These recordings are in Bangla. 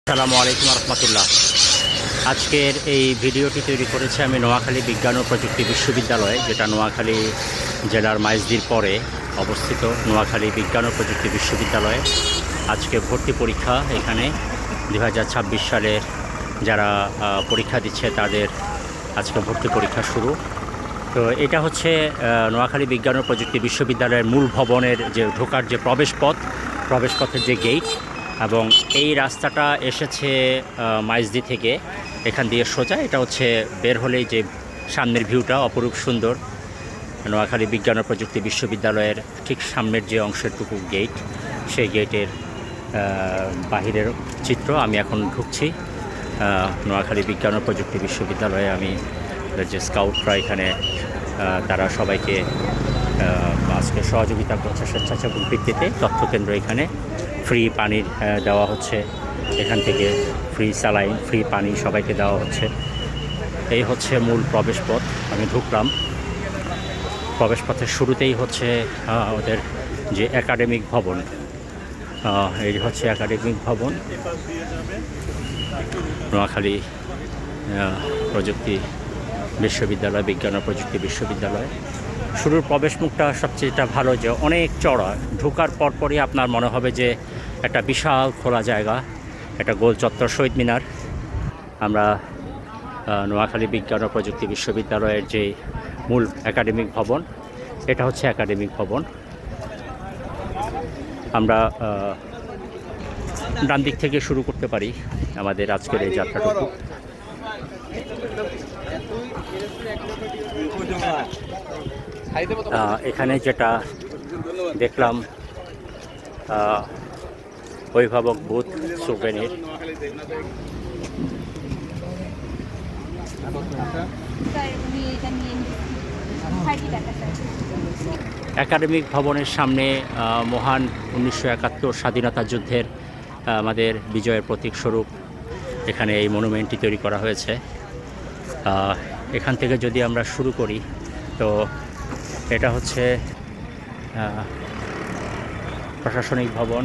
আসসালামু আলাইকুম রহমতুল্লাহ। আজকের এই ভিডিওটি তৈরি করেছি আমি নোয়াখালী বিজ্ঞান ও প্রযুক্তি বিশ্ববিদ্যালয়, যেটা নোয়াখালী জেলার মাইজদির পরে অবস্থিত। নোয়াখালী বিজ্ঞান ও প্রযুক্তি বিশ্ববিদ্যালয়ে আজকে ভর্তি পরীক্ষা। এখানে 2026 সালের যারা পরীক্ষা দিচ্ছে তাদের আজকে ভর্তি পরীক্ষা শুরু। তো এটা হচ্ছে নোয়াখালী বিজ্ঞান ও প্রযুক্তি বিশ্ববিদ্যালয়ের মূল ভবনের যে ঢোকার যে প্রবেশপথের যে গেট, এবং এই রাস্তাটা এসেছে মাইজদি থেকে। এখান দিয়ে সোজা এটা হচ্ছে বের হলেই যে সামনের ভিউটা অপরূপ সুন্দর। নোয়াখালী বিজ্ঞান ও প্রযুক্তি বিশ্ববিদ্যালয়ের ঠিক সামনের যে অংশেরটুকু গেট, সেই গেটের বাহিরের চিত্র। আমি এখন ঢুকছি নোয়াখালী বিজ্ঞান ও প্রযুক্তি বিশ্ববিদ্যালয়ে। আমি যে স্কাউটরা এখানে তারা সবাইকে আজকে সহযোগিতা করছে স্বেচ্ছাসেবক ভিত্তিতে। তথ্যকেন্দ্র এখানে ফ্রি পানির দেওয়া হচ্ছে, এখান থেকে ফ্রি স্যালাইন, ফ্রি পানি সবাইকে দেওয়া হচ্ছে। এই হচ্ছে মূল প্রবেশপথ। আমি ঢুকলাম। প্রবেশপথের শুরুতেই হচ্ছে ওদের যে একাডেমিক ভবন, এই হচ্ছে একাডেমিক ভবন নোয়াখালী প্রযুক্তি বিশ্ববিদ্যালয়, বিজ্ঞান ও প্রযুক্তি বিশ্ববিদ্যালয়। শুরুর প্রবেশমুখটা সবচেয়ে ভালো, যে অনেক চড়া। ঢোকার পরপরই আপনার মনে হবে যে একটা বিশাল খোলা জায়গা, একটা গোল চত্বর, শহীদ মিনার। আমরা নোয়াখালী বিজ্ঞান ও প্রযুক্তি বিশ্ববিদ্যালয়ের যে মূল একাডেমিক ভবন, এটা হচ্ছে একাডেমিক ভবন। আমরা ডান দিক থেকে শুরু করতে পারি আমাদের আজকের এই যাত্রাটুকু। এখানে যেটা দেখলাম অভিভাবক বুথ, সুভেনির। একাডেমিক ভবনের সামনে মহান 1971 স্বাধীনতা যুদ্ধের আমাদের বিজয়ের প্রতীক স্বরূপ এখানে এই মনুমেন্টটি তৈরি করা হয়েছে। এখান থেকে যদি আমরা শুরু করি, তো এটা হচ্ছে প্রশাসনিক ভবন।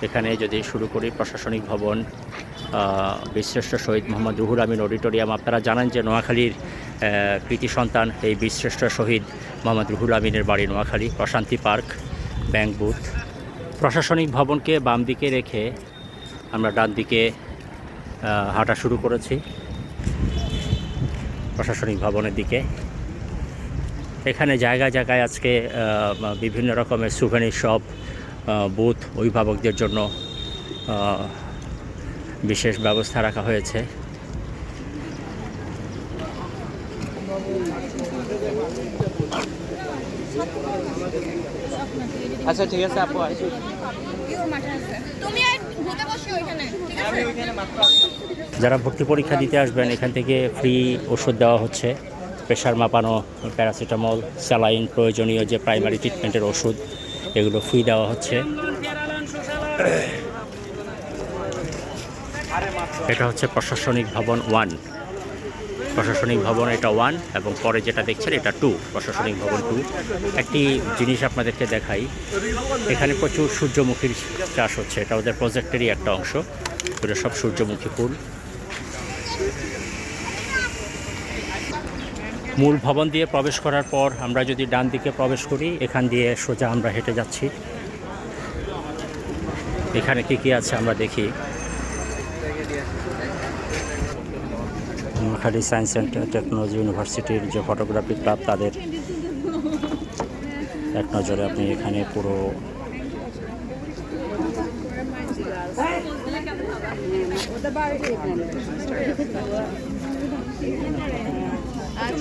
এখানে যদি শুরু করি, প্রশাসনিক ভবন, বীরশ্রেষ্ঠ শহীদ মোহাম্মদ রুহুল আমিন অডিটোরিয়াম। আপনারা জানেন যে নোয়াখালীর কৃতি সন্তান এই বীরশ্রেষ্ঠ শহীদ মোহাম্মদ রুহুল আমিনের বাড়ি নোয়াখালী। প্রশান্তি পার্ক, ব্যাংক বুথ। প্রশাসনিক ভবনকে বাম দিকে রেখে আমরা ডান দিকে হাঁটা শুরু করেছি প্রশাসনিক ভবনের দিকে। এখানে জায়গায় জায়গায় আজকে বিভিন্ন রকমের সুভেনির শপ, বুথ, অভিভাবকদের জন্য বিশেষ ব্যবস্থা রাখা হয়েছে। আচ্ছা, ঠিক আছে আপু। যারা ভর্তি পরীক্ষা দিতে আসবেন, এখান থেকে ফ্রি ওষুধ দেওয়া হচ্ছে। প্রেশার মাপানো, প্যারাসিটামল, স্যালাইন, প্রয়োজনীয় যে প্রাইমারি ট্রিটমেন্টের ওষুধ, এগুলো ফ্রি দেওয়া হচ্ছে। এটা হচ্ছে প্রশাসনিক ভবন 1। প্রশাসনিক ভবন এটা 1, এবং পরে যেটা দেখছেন এটা 2, প্রশাসনিক ভবন 2। একটি জিনিস আপনাদেরকে দেখাই, এখানে প্রচুর সূর্যমুখীর চাষ হচ্ছে। এটা ওদের প্রজেক্টেরই একটা অংশ। ওটা সব সূর্যমুখী ফুল। মূল ভবন দিয়ে প্রবেশ করার পর আমরা যদি ডান দিকে প্রবেশ করি, এখান দিয়ে সোজা আমরা হেঁটে যাচ্ছি। এখানে কী আছে আমরা দেখি। নোয়াখালী সায়েন্স অ্যান্ড টেকনোলজি ইউনিভার্সিটির যে ফটোগ্রাফি ক্লাব, তাদের এক নজরে আপনি এখানে পুরো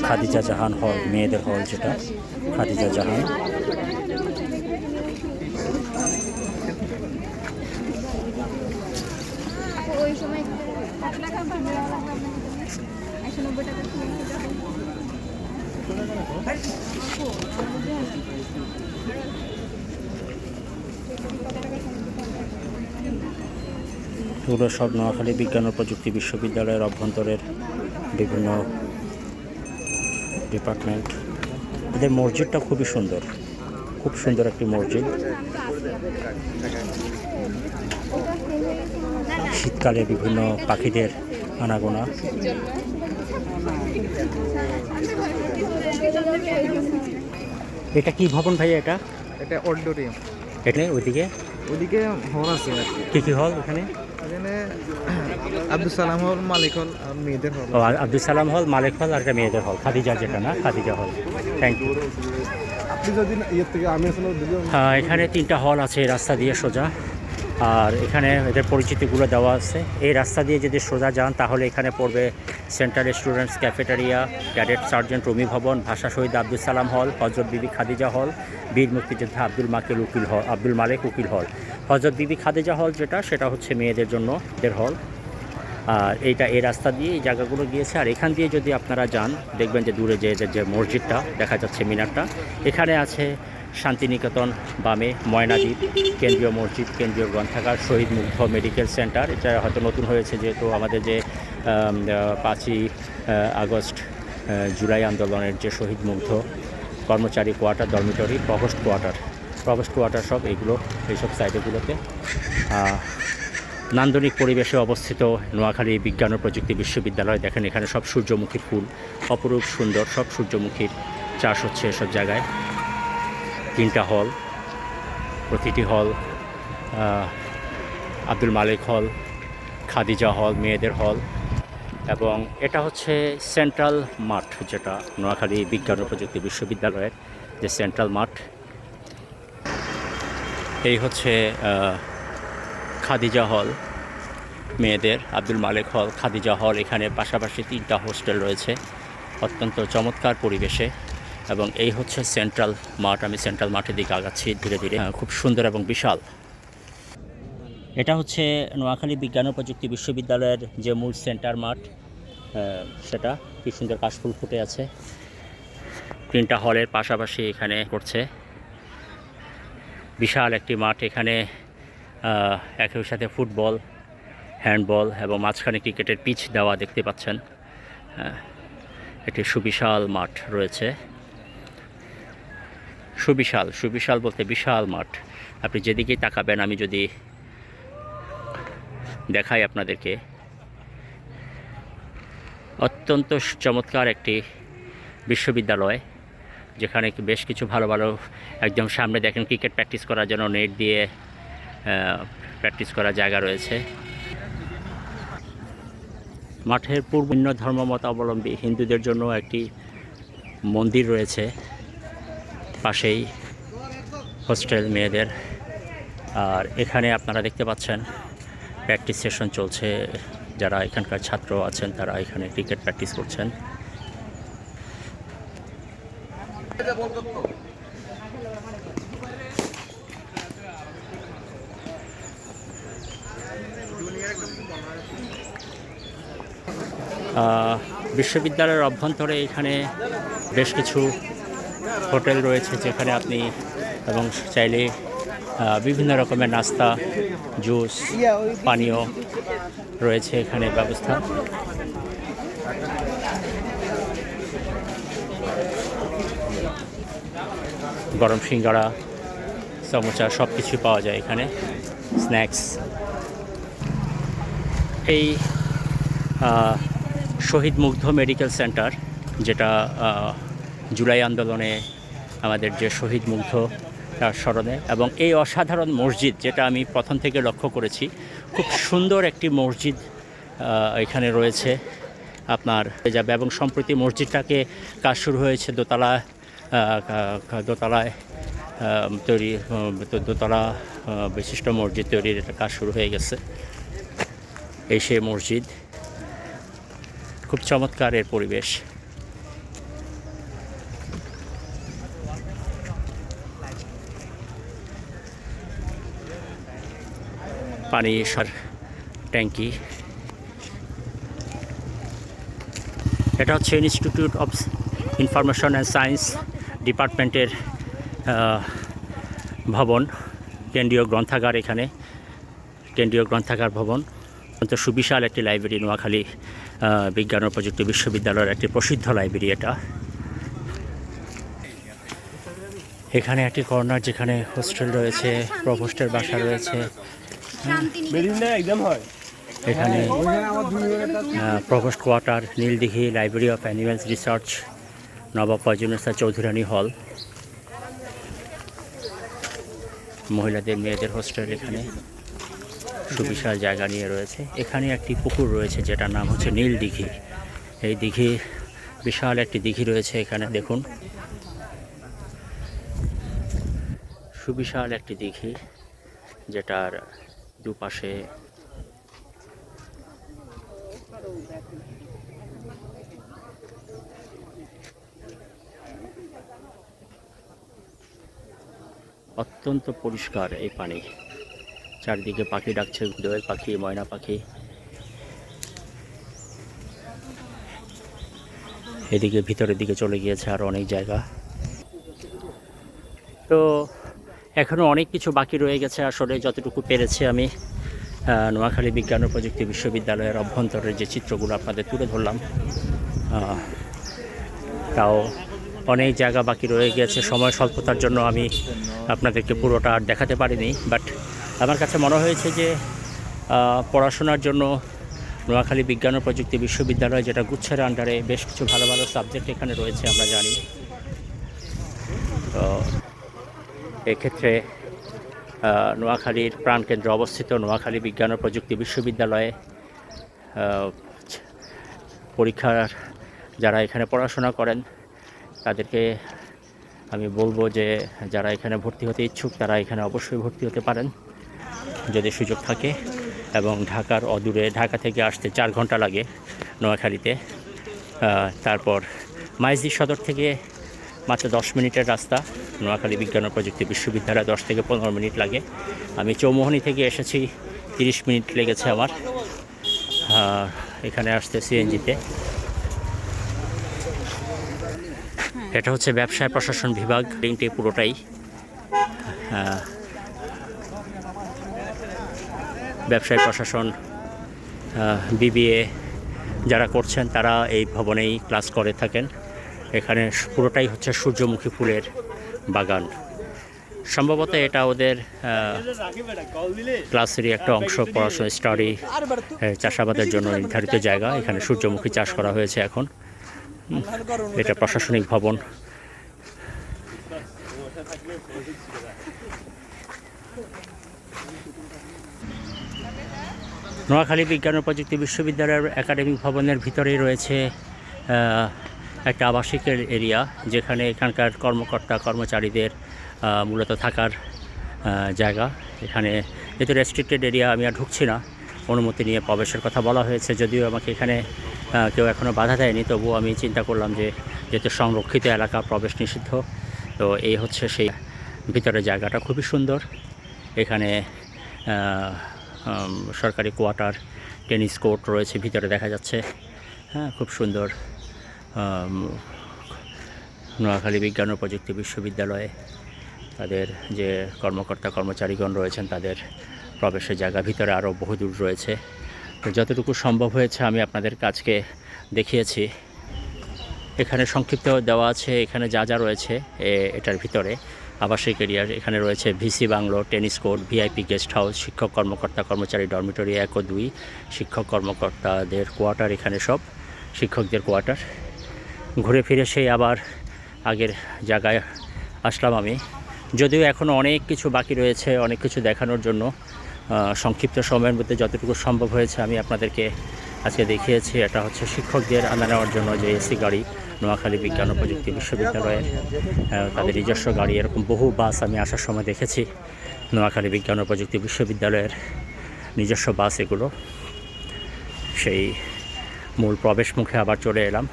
খাদিজা জাহান হল, মেয়েদের হল, যেটা খাদিজা জাহান। এগুলো সব নোয়াখালী বিজ্ঞান ও প্রযুক্তি বিশ্ববিদ্যালয়ের অভ্যন্তরের বিভিন্ন ডিপার্টমেন্ট। এদের মসজিদটা খুবই সুন্দর, খুব সুন্দর একটি মসজিদ। শীতকালে বিভিন্ন পাখিদের আনাগোনা। এটা কি ভবন ভাইয়া? এটা অডিটোরিয়াম। এখানে ওইদিকে হল আছে। কি হল এখানে? এখানে আব্দুল সালাম হল, মালিক হল আর মেয়েদের হল। ও, আব্দুল সালাম হল, মালিক হল আর একটা মেয়েদের হল, খাদিজা যেটা না, খাদিজা হল। Thank you. এখানে 3টা হল আছে এই রাস্তা দিয়ে সোজা, আর এখানে এদের পরিচিতিগুলো দেওয়া আছে। এই রাস্তা দিয়ে যদি সোজা যান তাহলে এখানে পড়বে central students cafeteria, cadet sergeant Rumi ভবন, ভাষা শহীদ আব্দুল সালাম হল, হজরত বিবি খাদিজা হল, বীর মুক্তিযোদ্ধা আব্দুল মালেক উকিল হল। হজরত বিবি খাদিজা হল সেটা হচ্ছে মেয়েদের জন্য এদের হল। আর এই রাস্তা দিয়ে এই জায়গাগুলো গিয়েছে। আর এখান দিয়ে যদি আপনারা যান দেখবেন যে দূরে যে মসজিদটা দেখা যাচ্ছে, মিনারটা, এখানে আছে শান্তিনিকেতন, বামে ময়নাদ্বীপ, কেন্দ্রীয় মসজিদ, কেন্দ্রীয় গ্রন্থাগার, শহীদ মুগ্ধ মেডিকেল সেন্টার। এটা হয়তো নতুন হয়েছে, যেহেতু আমাদের যে 5ই আগস্ট জুলাই আন্দোলনের যে শহীদ মুগ্ধ কর্মচারী কোয়ার্টার, ডরমিটরি, প্রভোস্ট কোয়ার্টার সব এইসব সাইডগুলোতে নান্দনিক পরিবেশে অবস্থিত নোয়াখালী বিজ্ঞান ও প্রযুক্তি বিশ্ববিদ্যালয়। দেখেন এখানে সব সূর্যমুখী ফুল, অপরূপ সুন্দর সব সূর্যমুখীর চাষ হচ্ছে এসব জায়গায়। 3টা হল, প্রতিটি হল আব্দুল মালেক হল, খাদিজা হল, মেয়েদের হল, এবং এটা হচ্ছে সেন্ট্রাল মাঠ, যেটা নোয়াখালী বিজ্ঞান ও প্রযুক্তি বিশ্ববিদ্যালয়ের যে সেন্ট্রাল মাঠ। এই হচ্ছে খাদিজা হল মেয়েদের, আব্দুল মালেক হল, খাদিজা হল। এখানে পাশাপাশি 3টা হোস্টেল রয়েছে অত্যন্ত চমৎকার পরিবেশে। এবং এই হচ্ছে সেন্ট্রাল মাঠ। আমি সেন্ট্রাল মাঠের দিকে আগাচ্ছি ধীরে ধীরে। খুব সুন্দর এবং বিশাল। এটা হচ্ছে নোয়াখালী বিজ্ঞান ও প্রযুক্তি বিশ্ববিদ্যালয়ের যে মূল সেন্টার মাঠ, সেটা কি সুন্দর কাশফুল ফুটে আছে। 3টা হলের পাশাপাশি এখানে করছে বিশাল একটি মাঠ। এখানে একই সাথে ফুটবল, হ্যান্ডবল এবং মাঝখানে ক্রিকেটের পিচ দেওয়া দেখতে পাচ্ছেন। একটি সুবিশাল মাঠ রয়েছে। সুবিশাল বলতে বিশাল মাঠ। আপনি যেদিকেই তাকাবেন, আমি যদি দেখাই আপনাদেরকে, অত্যন্ত চমৎকার একটি বিশ্ববিদ্যালয়, যেখানে বেশ কিছু ভালো একদম সামনে দেখেন ক্রিকেট প্র্যাকটিস করার জন্য নেট দিয়ে প্র্যাকটিস করার জায়গা রয়েছে। মাঠের বিভিন্ন ধর্মমতাবলম্বী হিন্দুদের জন্য একটি মন্দির রয়েছে, পাশেই হোস্টেল মেয়েদের। আর এখানে আপনারা দেখতে পাচ্ছেন প্র্যাকটিস সেশন চলছে। যারা এখানকার ছাত্র আছেন তারা এখানে ক্রিকেট প্র্যাকটিস করছেন। বিশ্ববিদ্যালয়ের অভ্যন্তরে এখানে বেশ কিছু হোটেল রয়েছে, যেখানে আপনি এবং চাইলে বিভিন্ন রকমের নাস্তা, জুস, পানীয় রয়েছে এখানে ব্যবস্থা। গরম সিঙ্গাড়া, সমোসা সব কিছু পাওয়া যায় এখানে, স্ন্যাক্স। এই শহীদ মুগ্ধ মেডিকেল সেন্টার, যেটা জুলাই আন্দোলনে আমাদের যে শহীদ মুগ্ধ তার স্মরণে, এবং এই অসাধারণ মসজিদ, যেটা আমি প্রথম থেকে লক্ষ্য করেছি, খুব সুন্দর একটি মসজিদ এখানে রয়েছে আপনার যাবে। এবং সম্প্রতি মসজিদটাকে কাজ শুরু হয়েছে, দোতলায় তৈরি, দোতলা বিশিষ্ট মসজিদ তৈরির একটা কাজ শুরু হয়ে গেছে। এই সেই মসজিদ, খুব চমৎকার এর পরিবেশ। পানি ট্যাঙ্কি। এটা হচ্ছে institute of information and science ডিপার্টমেন্টের ভবন, কেন্দ্রীয় গ্রন্থাগার। এখানে কেন্দ্রীয় গ্রন্থাগার ভবন, অত্যন্ত সুবিশাল একটি লাইব্রেরি। নোয়াখালী বিজ্ঞান ও প্রযুক্তি বিশ্ববিদ্যালয়ের একটি প্রসিদ্ধ লাইব্রেরি এটা। এখানে একটি কর্নার, যেখানে হোস্টেল রয়েছে, প্রভোস্টের বাসা রয়েছে। এখানে provost quarter, Nildighi, library of animals research, Nawab Faizunnesa Chowdhurani hall, মহিলাদের মেয়েদের হোস্টেল এখানে সুবিশাল জায়গা নিয়ে রয়েছে। এখানে একটি পুকুর রয়েছে যেটার নাম হচ্ছে নীলদিঘি। এই দিঘি, বিশাল একটি দিঘি রয়েছে এখানে, দেখুন সুবিশাল একটি দিঘি যেটার দুপাশে অত্যন্ত পরিষ্কার এই পানি। চারদিকে পাখি ডাকছে, দোয়েল পাখি, ময়না পাখি। এদিকে ভিতরের দিকে চলে গিয়েছে আরও অনেক জায়গা। তো এখনও অনেক কিছু বাকি রয়ে গেছে। আসলে যতটুকু পেরেছি আমি নোয়াখালী বিজ্ঞান ও প্রযুক্তি বিশ্ববিদ্যালয়ের অভ্যন্তরের যে চিত্রগুলো আপনাদের তুলে ধরলাম, তাও অনেক জায়গা বাকি রয়ে গেছে। সময় স্বল্পতার জন্য আমি আপনাদেরকে পুরোটা আর দেখাতে পারিনি, বাট আমার কাছে মনে হয়েছে যে পড়াশোনার জন্য নোয়াখালী বিজ্ঞান ও প্রযুক্তি বিশ্ববিদ্যালয়, যেটা গুচ্ছের আন্ডারে, বেশ কিছু ভালো ভালো সাবজেক্ট এখানে রয়েছে আমরা জানি। তো এক্ষেত্রে নোয়াখালীর প্রাণকেন্দ্রে অবস্থিত নোয়াখালী বিজ্ঞান ও প্রযুক্তি বিশ্ববিদ্যালয়ে পরীক্ষার যারা এখানে পড়াশোনা করেন তাদেরকে আমি বলবো যে যারা এখানে ভর্তি হতে ইচ্ছুক তারা এখানে অবশ্যই ভর্তি হতে পারেন যদি সুযোগ থাকে। এবং ঢাকার অদূরে, ঢাকা থেকে আসতে 4 ঘন্টা লাগে নোয়াখালীতে। তারপর মাইজদি সদর থেকে মাত্র 10 মিনিটের রাস্তা নোয়াখালী বিজ্ঞান ও প্রযুক্তি বিশ্ববিদ্যালয়, 10 থেকে 15 মিনিট লাগে। আমি চৌমোহনী থেকে এসেছি, 30 মিনিট লেগেছে আমার এখানে আসতে সিএনজিতে। এটা হচ্ছে ব্যবসায় প্রশাসন বিভাগ, লিঙ্কটি পুরোটাই ব্যবসায় প্রশাসন, বিবিএ যারা করছেন তারা এই ভবনেই ক্লাস করে থাকেন। এখানে পুরোটাই হচ্ছে সূর্যমুখী ফুলের বাগান। সম্ভবত এটা ওদের ক্লাসেরই একটা অংশ, পড়াশোনা, স্টাডি, চাষাবাদের জন্য নির্ধারিত জায়গা। এখানে সূর্যমুখী চাষ করা হয়েছে এখন। এটা প্রশাসনিক ভবন। নোয়াখালী বিজ্ঞান ও প্রযুক্তি বিশ্ববিদ্যালয়ের একাডেমিক ভবনের ভিতরেই রয়েছে একটা আবাসিক এরিয়া, যেখানে এখানকার কর্মকর্তা কর্মচারীদের মূলত থাকার জায়গা। এখানে যেহেতু রেস্ট্রিক্টেড এরিয়া, আমি আর ঢুকছি না, অনুমতি নিয়ে প্রবেশের কথা বলা হয়েছে। যদিও আমাকে এখানে কেউ এখনও বাধা দেয়নি, তবুও আমি চিন্তা করলাম যে যেহেতু সংরক্ষিত এলাকা, প্রবেশ নিষিদ্ধ। তো এই হচ্ছে সেই ভিতরের জায়গাটা, খুবই সুন্দর। এখানে সরকারি কোয়ার্টার, টেনিস কোর্ট রয়েছে ভিতরে দেখা যাচ্ছে। হ্যাঁ, খুব সুন্দর। নোয়াখালী বিজ্ঞান ও প্রযুক্তি বিশ্ববিদ্যালয়ে তাদের যে কর্মকর্তা কর্মচারীগণ রয়েছেন তাদের প্রবেশের জায়গা ভিতরে আরও বহুদূর রয়েছে। তো যতটুকু সম্ভব হয়েছে আমি আপনাদের কাছকে দেখিয়েছি। এখানে সংক্ষিপ্ত দেওয়া আছে এখানে যা যা রয়েছে এটার ভিতরে। আবাসিক এরিয়ার এখানে রয়েছে VC bungalow, tennis court, VIP guest house, শিক্ষক কর্মকর্তা কর্মচারী ডরমিটরি 1 ও 2, শিক্ষক কর্মকর্তাদের কোয়ার্টার, এখানে সব শিক্ষকদের কোয়ার্টার। ঘুরে ফিরে সেই আবার আগের জায়গায় আসলাম আমি। যদিও এখনও অনেক কিছু বাকি রয়েছে, অনেক কিছু দেখানোর জন্য। সংক্ষিপ্ত সময়ের মধ্যে যতটুকু সম্ভব হয়েছে আমি আপনাদেরকে আজকে দেখিয়েছি। এটা হচ্ছে শিক্ষকদের আনা নেওয়ার জন্য যে এসি গাড়ি, নোয়াখালী বিজ্ঞান ও প্রযুক্তি বিশ্ববিদ্যালয়ের তাদের নিজস্ব গাড়ি। এরকম বহু বাস আমি আসার সময় দেখেছি। নোয়াখালী বিজ্ঞান ও প্রযুক্তি বিশ্ববিদ্যালয়ের নিজস্ব বাস এগুলো। সেই মূল প্রবেশ মুখে আবার চলে এলাম।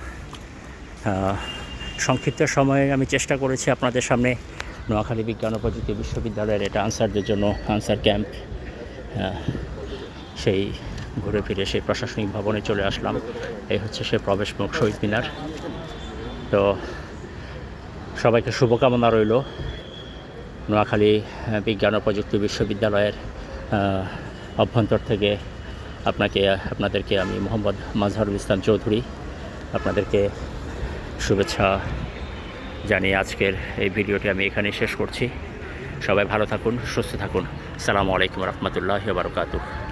সংক্ষিপ্ত সময়ে আমি চেষ্টা করেছি আপনাদের সামনে নোয়াখালী বিজ্ঞান ও প্রযুক্তি বিশ্ববিদ্যালয়ের এটা আনসারদের জন্য আনসার ক্যাম্প, সেই ঘুরে ফিরে সেই প্রশাসনিক ভবনে চলে আসলাম। এই হচ্ছে সে প্রবেশ মুখ, শহীদ মিনার। তো সবাইকে শুভকামনা রইল। নোয়াখালী বিজ্ঞান ও প্রযুক্তি বিশ্ববিদ্যালয়ের অভ্যন্তর থেকে আপনাদেরকে আমি মোহাম্মদ মাজহারুল ইসলাম চৌধুরী আপনাদেরকে শুভেচ্ছা জানিয়ে আজকের এই ভিডিওটি আমি এখানে শেষ করছি। সবাই ভালো থাকুন, সুস্থ থাকুন। আসসালামু আলাইকুম রহমতুল্লাহি ওয়া বারাকাতুহু।